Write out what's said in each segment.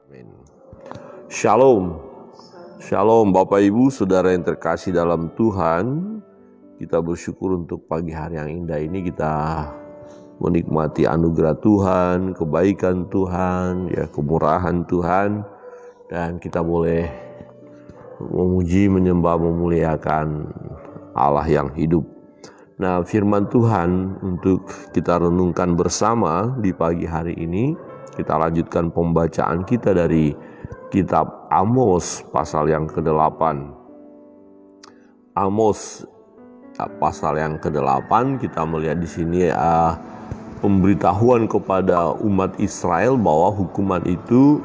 Amin. Shalom. Shalom Bapak Ibu Saudara yang terkasih dalam Tuhan. Kita bersyukur untuk pagi hari yang indah ini kita menikmati anugerah Tuhan, kebaikan Tuhan, ya kemurahan Tuhan, dan kita boleh memuji, menyembah, memuliakan Allah yang hidup. Nah, firman Tuhan untuk kita renungkan bersama di pagi hari ini, kita lanjutkan pembacaan kita dari kitab Amos pasal yang ke-8. Amos pasal yang ke-8, kita melihat di sini pemberitahuan kepada umat Israel bahwa hukuman itu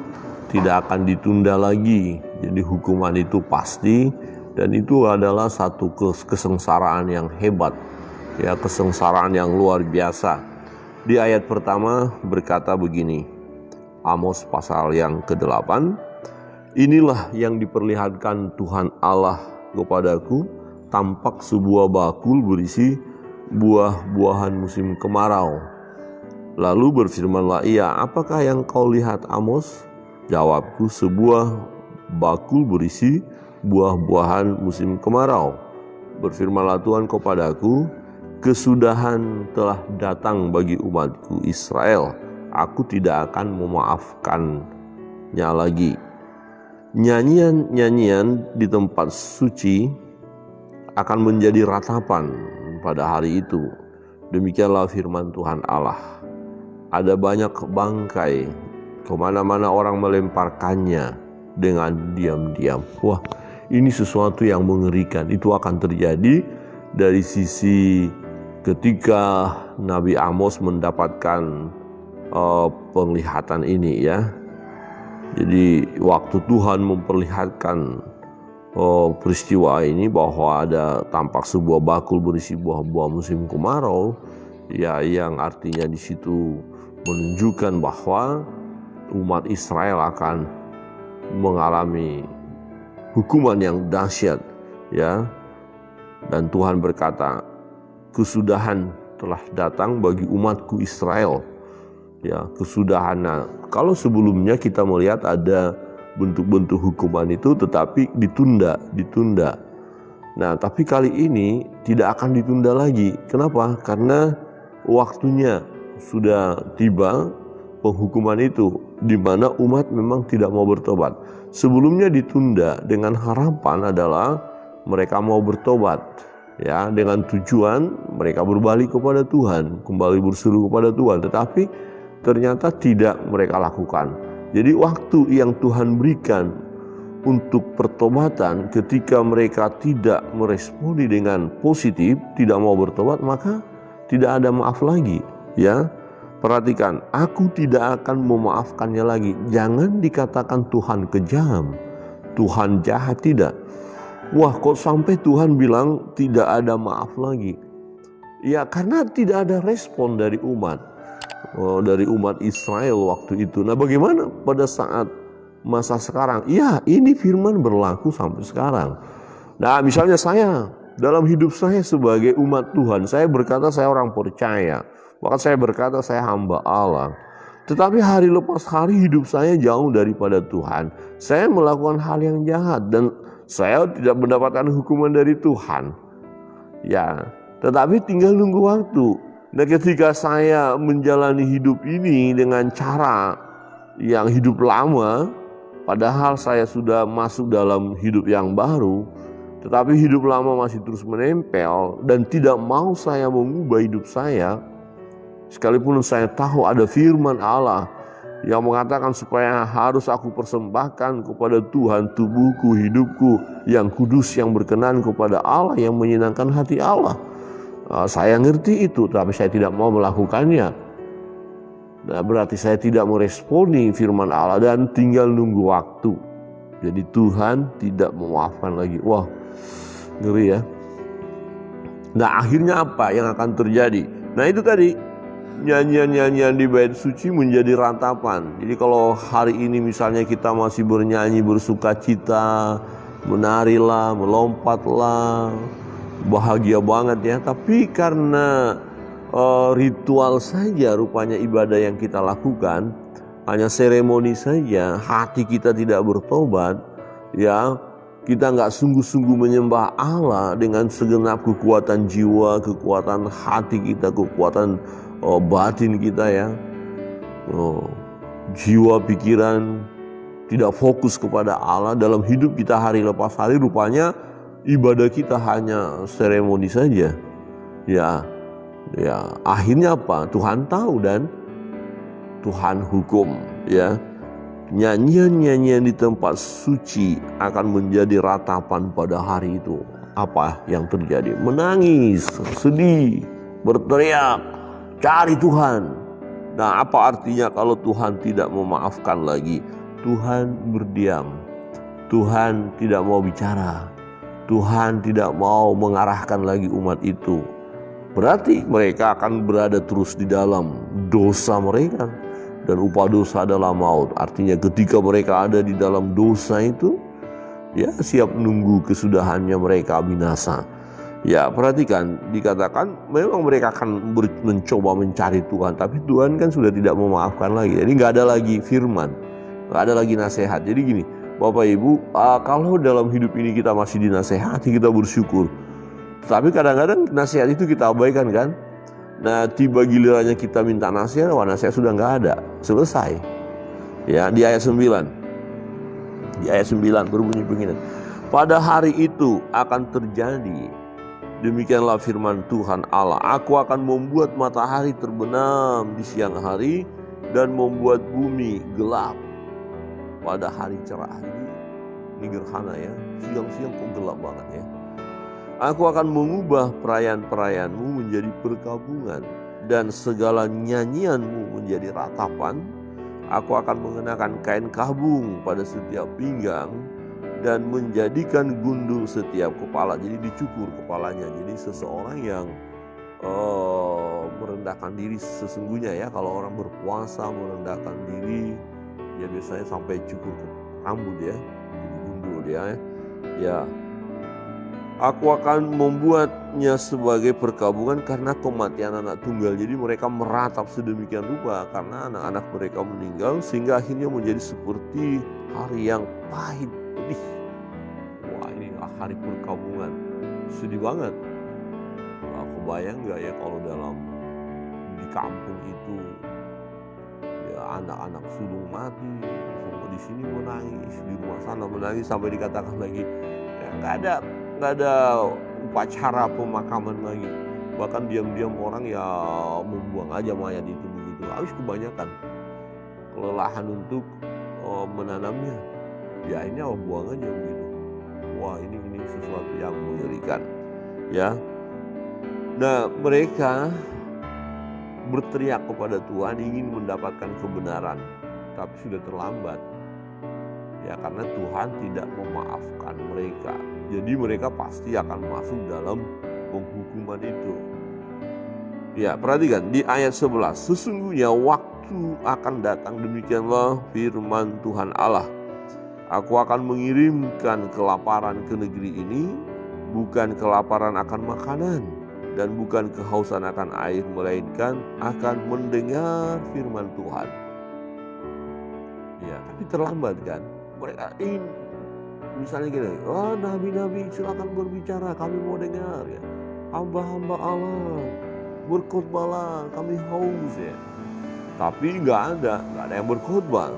tidak akan ditunda lagi. Jadi hukuman itu pasti, dan itu adalah satu kesengsaraan yang hebat, ya, kesengsaraan yang luar biasa. Di ayat pertama berkata begini, Amos pasal yang ke-8, inilah yang diperlihatkan Tuhan Allah kepadaku, tampak sebuah bakul berisi buah-buahan musim kemarau. Lalu berfirmanlah ia, apakah yang kau lihat Amos? Jawabku, sebuah bakul berisi buah-buahan musim kemarau. Berfirmanlah Tuhan kepadaku, kesudahan telah datang bagi umatku Israel. Aku tidak akan memaafkannya lagi. Nyanyian-nyanyian di tempat suci akan menjadi ratapan pada hari itu. Demikianlah firman Tuhan Allah. Ada banyak bangkai, kemana-mana orang melemparkannya dengan diam-diam. Wah, ini sesuatu yang mengerikan. Itu akan terjadi dari sisi ketika Nabi Amos mendapatkan penglihatan ini, ya. Jadi waktu Tuhan memperlihatkan peristiwa ini bahwa ada tampak sebuah bakul berisi buah-buah musim kemarau, ya, yang artinya di situ menunjukkan bahwa umat Israel akan mengalami hukuman yang dahsyat, ya. Dan Tuhan berkata, kesudahan telah datang bagi umatku Israel. Ya, kesudahan. Nah, kalau sebelumnya kita melihat ada bentuk-bentuk hukuman itu tetapi ditunda. Nah, tapi kali ini tidak akan ditunda lagi. Kenapa? Karena waktunya sudah tiba penghukuman itu, di mana umat memang tidak mau bertobat. Sebelumnya ditunda dengan harapan adalah mereka mau bertobat, ya, dengan tujuan mereka berbalik kepada Tuhan, kembali berseru kepada Tuhan. Tetapi ternyata tidak mereka lakukan. Jadi waktu yang Tuhan berikan untuk pertobatan, ketika mereka tidak meresponi dengan positif, tidak mau bertobat, maka tidak ada maaf lagi, ya. Perhatikan, aku tidak akan memaafkannya lagi. Jangan dikatakan Tuhan kejam, Tuhan jahat, tidak. Wah, kok sampai Tuhan bilang tidak ada maaf lagi? Ya, karena tidak ada respon dari umat. Dari umat Israel waktu itu. Nah, bagaimana pada saat masa sekarang? Ya, ini firman berlaku sampai sekarang. Nah, misalnya saya, dalam hidup saya sebagai umat Tuhan, saya berkata saya orang percaya, bahkan saya berkata saya hamba Allah. Tetapi hari lepas hari hidup saya jauh daripada Tuhan. Saya melakukan hal yang jahat dan saya tidak mendapatkan hukuman dari Tuhan. Ya, tetapi tinggal nunggu waktu. Nah, ketika saya menjalani hidup ini dengan cara yang hidup lama, padahal saya sudah masuk dalam hidup yang baru, tetapi hidup lama masih terus menempel dan tidak mau saya mengubah hidup saya, sekalipun saya tahu ada firman Allah yang mengatakan supaya harus aku persembahkan kepada Tuhan tubuhku, hidupku yang kudus, yang berkenan kepada Allah, yang menyenangkan hati Allah. Saya ngerti itu, tapi saya tidak mau melakukannya. Nah, berarti saya tidak meresponi firman Allah dan tinggal nunggu waktu. Jadi Tuhan tidak memaafkan lagi. Wah, ngeri, ya. Nah, akhirnya apa yang akan terjadi? Nah, itu tadi, nyanyian-nyanyian di bait suci menjadi ratapan. Jadi kalau hari ini misalnya kita masih bernyanyi, bersuka cita, menarilah, melompatlah, bahagia banget, ya. Tapi karena ritual saja rupanya ibadah yang kita lakukan, hanya seremoni saja, hati kita tidak bertobat, ya kita nggak sungguh-sungguh menyembah Allah dengan segenap kekuatan jiwa, kekuatan hati kita, kekuatan batin kita ya, jiwa pikiran tidak fokus kepada Allah dalam hidup kita hari lepas hari, rupanya ibadah kita hanya seremoni saja. Ya, akhirnya apa? Tuhan tahu dan Tuhan hukum. Ya, nyanyian-nyanyian di tempat suci akan menjadi ratapan pada hari itu. Apa yang terjadi? Menangis, sedih, berteriak, cari Tuhan. Nah, apa artinya kalau Tuhan tidak memaafkan lagi? Tuhan berdiam, Tuhan tidak mau bicara, Tuhan tidak mau mengarahkan lagi umat itu. Berarti mereka akan berada terus di dalam dosa mereka, dan upah dosa adalah maut. Artinya ketika mereka ada di dalam dosa itu, ya siap menunggu kesudahannya mereka binasa. Ya perhatikan, dikatakan memang mereka akan mencoba mencari Tuhan, tapi Tuhan kan sudah tidak memaafkan lagi. Jadi nggak ada lagi firman, nggak ada lagi nasihat. Jadi gini, Bapak Ibu, kalau dalam hidup ini kita masih dinasehati, kita bersyukur. Tapi kadang-kadang nasihat itu kita abaikan kan. Nah, tiba gilirannya kita minta nasihat, nasihat sudah nggak ada, selesai. Ya, di ayat 9. Di ayat 9 berbunyi begini. Pada hari itu akan terjadi, demikianlah firman Tuhan Allah, aku akan membuat matahari terbenam di siang hari dan membuat bumi gelap pada hari cerah. Ini gerhana ya, siang-siang kok gelap banget ya. Aku akan mengubah perayaan-perayaanmu menjadi perkabungan dan segala nyanyianmu menjadi ratapan. Aku akan mengenakan kain kabung pada setiap pinggang dan menjadikan gundul setiap kepala. Jadi dicukur kepalanya. Jadi seseorang yang merendahkan diri sesungguhnya ya, kalau orang berpuasa merendahkan diri, ya biasanya sampai cukur rambut ya, jadi gundul dia ya. Aku akan membuatnya sebagai perkabungan karena kematian anak tunggal. Jadi mereka meratap sedemikian rupa karena anak-anak mereka meninggal, sehingga akhirnya menjadi seperti hari yang pahit. Wah, ini hari perkabungan, sedih banget. Nah, kebayang gak ya kalau di kampung itu ya anak-anak sulung mati, semua di sini menangis, di rumah sana menangis, sampai dikatakan lagi ya, nggak ada upacara pemakaman lagi. Bahkan diam-diam orang ya membuang aja mayat itu begitu. Habis kebanyakan kelelahan untuk menanamnya, ya ini buang aja begitu. Wah, ini sesuatu yang mengerikan ya. Nah, mereka berteriak kepada Tuhan ingin mendapatkan kebenaran, tapi sudah terlambat ya, karena Tuhan tidak memaafkan mereka. Jadi mereka pasti akan masuk dalam penghukuman itu. Ya, perhatikan di ayat 11. Sesungguhnya waktu akan datang, demikianlah firman Tuhan Allah. Aku akan mengirimkan kelaparan ke negeri ini, bukan kelaparan akan makanan dan bukan kehausan akan air, melainkan akan mendengar firman Tuhan. Ya, tapi terlambat kan. Mereka misalnya gini, nabi-nabi silakan berbicara, kami mau dengar ya. Hamba-hamba Allah berkhotbahlah, kami haus ya. Tapi nggak ada yang berkhotbah,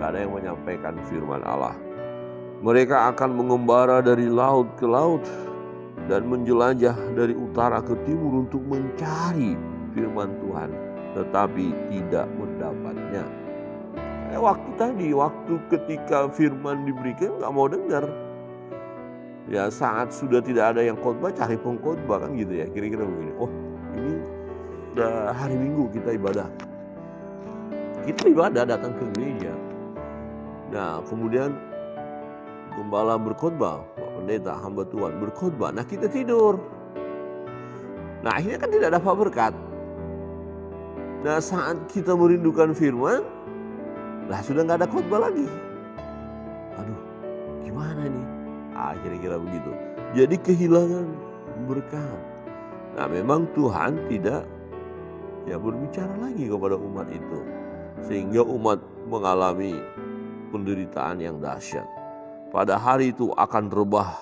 nggak ada yang menyampaikan firman Allah. Mereka akan mengembara dari laut ke laut dan menjelajah dari utara ke timur untuk mencari firman Tuhan, tetapi tidak mendapatnya. Waktu ketika firman diberikan nggak mau dengar. Ya saat sudah tidak ada yang khotbah, cari pengkhotbah kan gitu ya, kira-kira begini. Oh, ini udah hari Minggu kita ibadah. Kita ibadah datang ke gereja. Nah, kemudian gembala berkhotbah, pendeta, hamba Tuhan berkhotbah. Nah, kita tidur. Nah, akhirnya kan tidak dapat berkat. Nah, saat kita merindukan firman, lah sudah nggak ada khotbah lagi. Aduh, gimana nih? Kira-kira begitu. Jadi kehilangan berkat. Nah, memang Tuhan tidak berbicara lagi kepada umat itu, sehingga umat mengalami penderitaan yang dahsyat. Pada hari itu akan rebah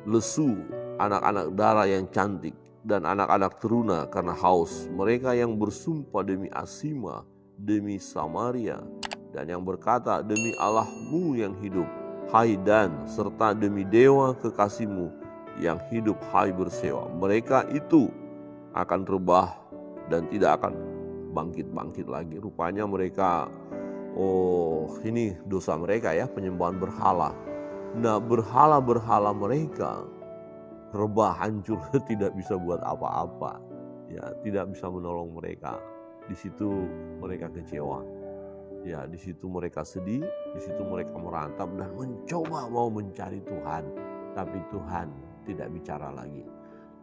lesu anak-anak darah yang cantik dan anak-anak teruna karena haus. Mereka yang bersumpah demi Asima, demi Samaria, dan yang berkata demi Allahmu yang hidup, hai Dan, serta demi dewa kekasihmu yang hidup, hai Bersewa. Mereka itu akan rebah dan tidak akan bangkit-bangkit lagi. Rupanya mereka, ini dosa mereka ya, penyembahan berhala. Nah, berhala-berhala mereka rebah, hancur, tidak bisa buat apa-apa. Ya, tidak bisa menolong mereka. Di situ mereka kecewa. Ya, di situ mereka sedih, di situ mereka merantap dan mencoba mau mencari Tuhan. Tapi Tuhan tidak bicara lagi.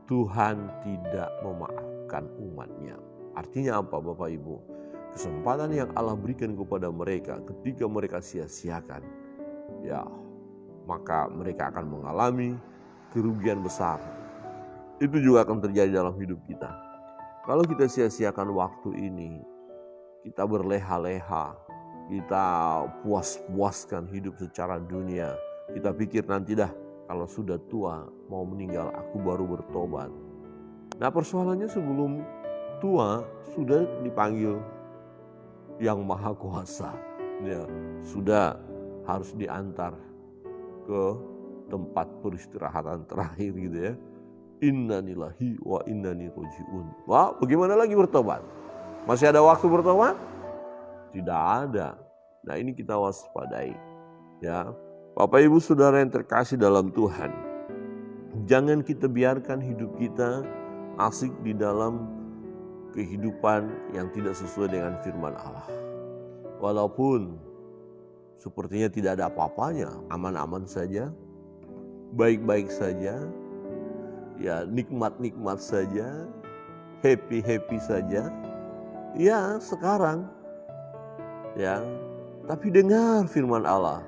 Tuhan tidak memaafkan umatnya. Artinya apa Bapak Ibu? Kesempatan yang Allah berikan kepada mereka ketika mereka sia-siakan, ya, maka mereka akan mengalami kerugian besar. Itu juga akan terjadi dalam hidup kita. Kalau kita sia-siakan waktu ini, kita berleha-leha, kita puas-puaskan hidup secara dunia. Kita pikir nanti dah kalau sudah tua mau meninggal aku baru bertobat. Nah, persoalannya sebelum tua sudah dipanggil yang Maha Kuasa. Ya, sudah harus diantar ke tempat peristirahatan terakhir gitu ya. Innalillahi wa innani rojiun. Wah, bagaimana lagi bertobat? Masih ada waktu bertobat? Tidak ada. Nah, ini kita waspadai. Ya, Bapak Ibu Saudara yang terkasih dalam Tuhan, jangan kita biarkan hidup kita asik di dalam kehidupan yang tidak sesuai dengan firman Allah. Walaupun sepertinya tidak ada apa-apanya, aman-aman saja, baik-baik saja, ya nikmat-nikmat saja, happy-happy saja. Ya sekarang, ya, tapi dengar firman Allah.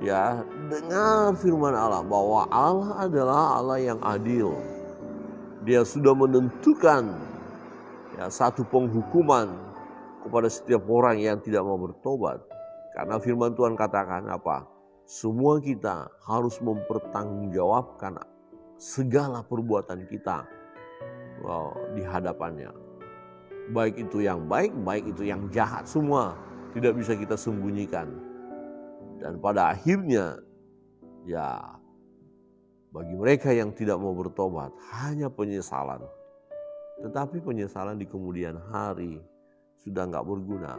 Ya, dengar firman Allah bahwa Allah adalah Allah yang adil. Dia sudah menentukan ya satu penghukuman kepada setiap orang yang tidak mau bertobat. Karena firman Tuhan katakan apa? Semua kita harus mempertanggungjawabkan segala perbuatan kita di hadapannya. Baik itu yang baik, baik itu yang jahat, semua tidak bisa kita sembunyikan. Dan pada akhirnya, ya bagi mereka yang tidak mau bertobat hanya penyesalan. Tetapi penyesalan di kemudian hari sudah nggak berguna.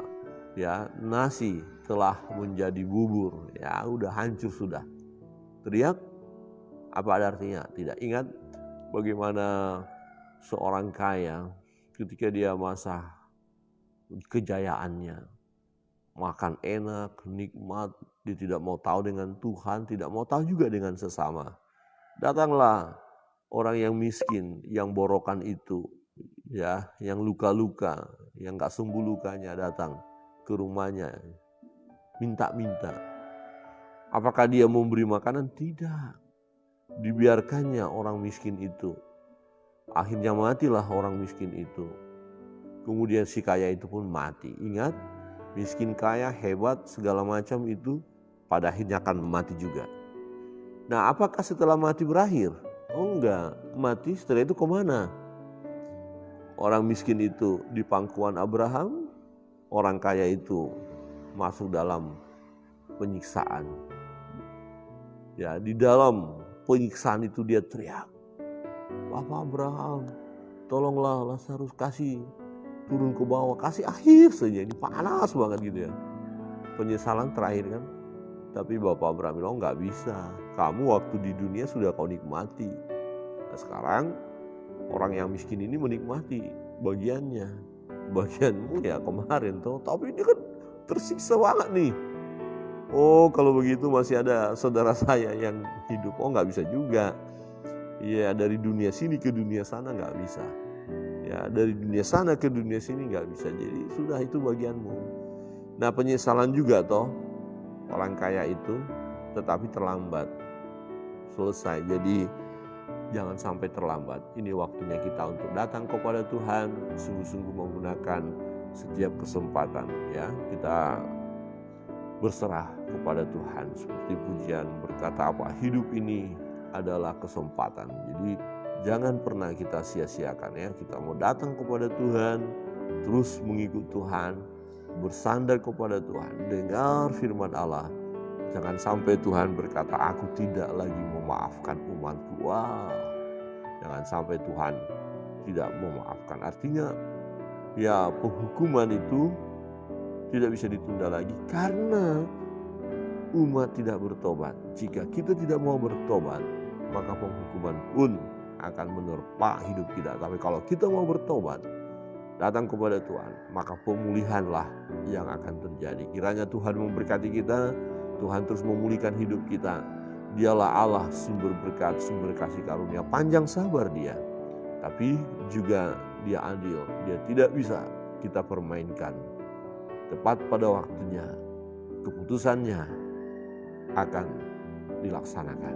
Ya, nasi telah menjadi bubur, ya udah hancur sudah. Teriak, apa ada artinya? Tidak. Ingat bagaimana seorang kaya ketika dia masa kejayaannya, makan enak, nikmat, dia tidak mau tahu dengan Tuhan, tidak mau tahu juga dengan sesama. Datanglah orang yang miskin, yang borokan itu, ya, yang luka-luka, yang gak sembuh lukanya, datang ke rumahnya, minta-minta. Apakah dia memberi makanan? Tidak. Dibiarkannya orang miskin itu. Akhirnya matilah orang miskin itu. Kemudian si kaya itu pun mati. Ingat, miskin kaya hebat segala macam itu pada akhirnya akan mati juga. Nah, apakah setelah mati berakhir? Oh enggak, mati setelah itu kemana? Orang miskin itu di pangkuan Abraham, orang kaya itu masuk dalam penyiksaan. Ya, di dalam penyiksaan itu dia teriak, Bapak Abraham, tolonglah Lazarus, kasih turun ke bawah, kasih air saja, ini panas banget gitu ya. Penyesalan terakhir kan. Tapi Bapak Abraham bilang nggak bisa, kamu waktu di dunia sudah kau nikmati. Nah, sekarang orang yang miskin ini menikmati bagiannya, bagianmu ya kemarin tuh, tapi ini kan tersiksa banget nih. Oh kalau begitu masih ada saudara saya yang hidup, oh nggak bisa juga. Ya dari dunia sini ke dunia sana nggak bisa. Ya dari dunia sana ke dunia sini nggak bisa. Jadi sudah itu bagianmu. Nah penyesalan juga toh orang kaya itu, tetapi terlambat selesai. Jadi jangan sampai terlambat. Ini waktunya kita untuk datang kepada Tuhan, sungguh-sungguh menggunakan setiap kesempatan. Ya kita berserah kepada Tuhan. Seperti pujian berkata apa? Hidup ini adalah kesempatan. Jadi jangan pernah kita sia-siakan ya. Kita mau datang kepada Tuhan, terus mengikut Tuhan, bersandar kepada Tuhan, dengar firman Allah. Jangan sampai Tuhan berkata, aku tidak lagi memaafkan umatku. Wah, jangan sampai Tuhan tidak memaafkan. Artinya ya penghukuman itu tidak bisa ditunda lagi karena umat tidak bertobat. Jika kita tidak mau bertobat, maka penghukuman pun akan menerpa hidup kita. Tapi kalau kita mau bertobat, datang kepada Tuhan, maka pemulihanlah yang akan terjadi. Kiranya Tuhan memberkati kita, Tuhan terus memulihkan hidup kita. Dialah Allah sumber berkat, sumber kasih karunia, panjang sabar Dia. Tapi juga Dia adil, Dia tidak bisa kita permainkan. Tepat pada waktunya, keputusannya akan dilaksanakan.